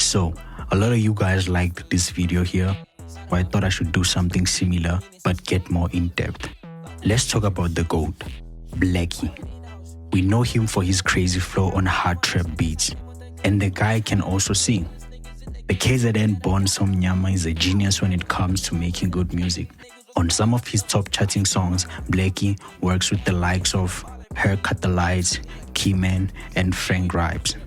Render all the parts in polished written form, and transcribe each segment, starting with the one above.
So, a lot of you guys liked this video here, so I thought I should do something similar but get more in depth. Let's talk about the GOAT, Blxckie. We know him for his crazy flow on hard trap beats, and the guy can also sing. The KZN born Somnyama is a genius when it comes to making good music. On some of his top charting songs, Blxckie works with the likes of Haircut the Lights, Keyman, and Frank Ripes.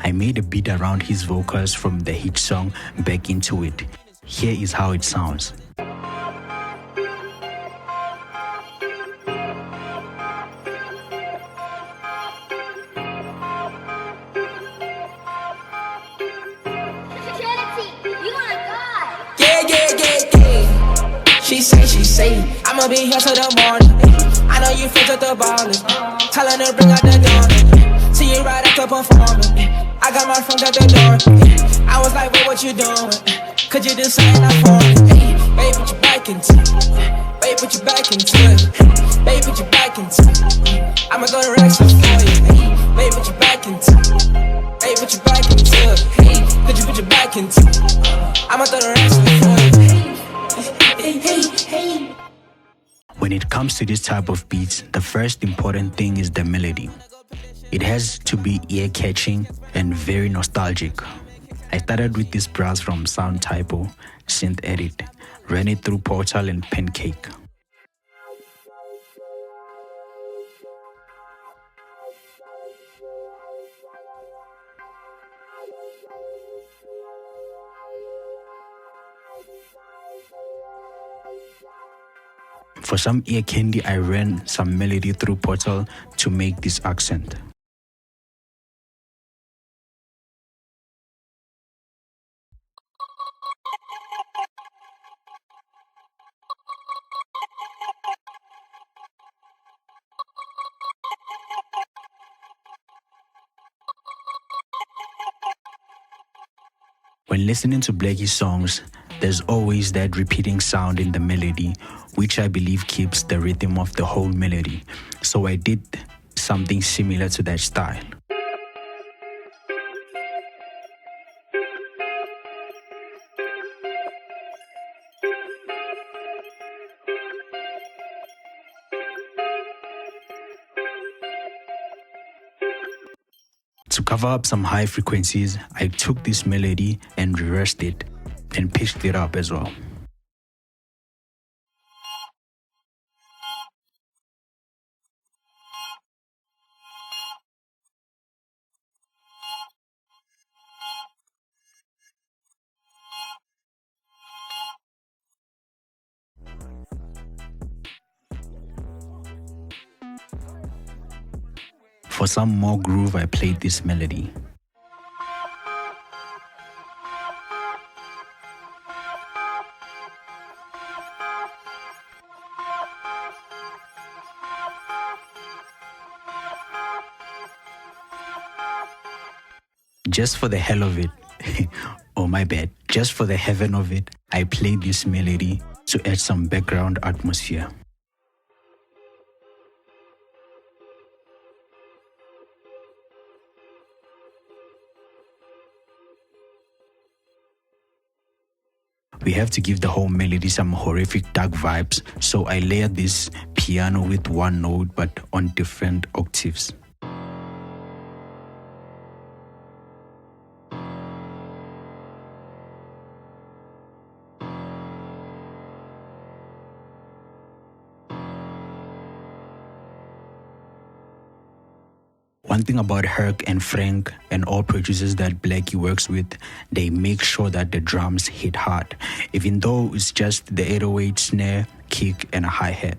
I made a beat around his vocals from the hit song Back Into It. Here is how it sounds. She say, I'ma be here till the morning. I know you friends with the ballers. Tell her to bring out the dawn. See you right after performing. I got my friends at the door. I was like, wait, what you doing? Could you do something up for me? Babe, put your back into it. Babe, put your back into it. Babe, put your back into it. I'ma go to Rexha for you. Babe, put your back into it. Babe, put your back into it. Could you put your back into it? I'ma throw the Rexha for you. When it comes to this type of beats, the first important thing is the melody. It has to be ear-catching and very nostalgic. I started with this browse from Sound Typo, Synth Edit, ran it through Portal and Pancake. For some ear candy, I ran some melody through Portal to make this accent. When listening to Blxckie's songs, there's always that repeating sound in the melody, which I believe keeps the rhythm of the whole melody. So I did something similar to that style. To cover up some high frequencies, I took this melody and reversed it and pitched it up as well. For some more groove, I played this melody. Just for the hell of it, oh my bad, just for the heaven of it, I played this melody to add some background atmosphere. We have to give the whole melody some horrific dark vibes, so I layered this piano with one note but on different octaves. One thing about Herc and Frank and all producers that Blxckie works with, they make sure that the drums hit hard, even though it's just the 808 snare, kick, and a hi-hat.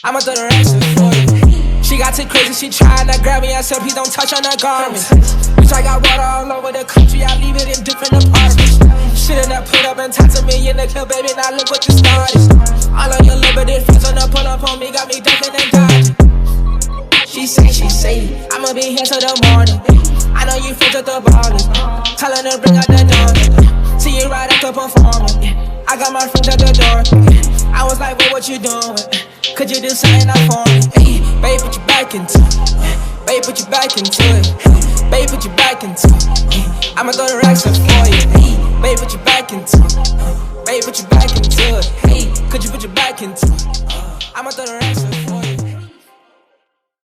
I'ma throw the rest for you. She got too crazy, she tryna grab me. I said, please don't touch on her garments. Bitch, I got water all over the country. I leave it in different apartments. Shit in that put up and talk to me in the club, baby. Now look what this started. All of your liberty friends on the pull up on me, got me ducking and dodging. She say, I'ma be here till the morning. I know you friends with the ballers. Tell her to bring out the dawn. See See you right after performing. I got my friends at the door. I was like, babe, what you doing? Could you do something out for me? Babe, put your back into it. Babe, put your back into it. Babe, put your back into it. I'ma throw the racks up for you. Babe, put your back into it. Babe, put your back into it. Could you put your back into it? I'ma throw the racks up for you.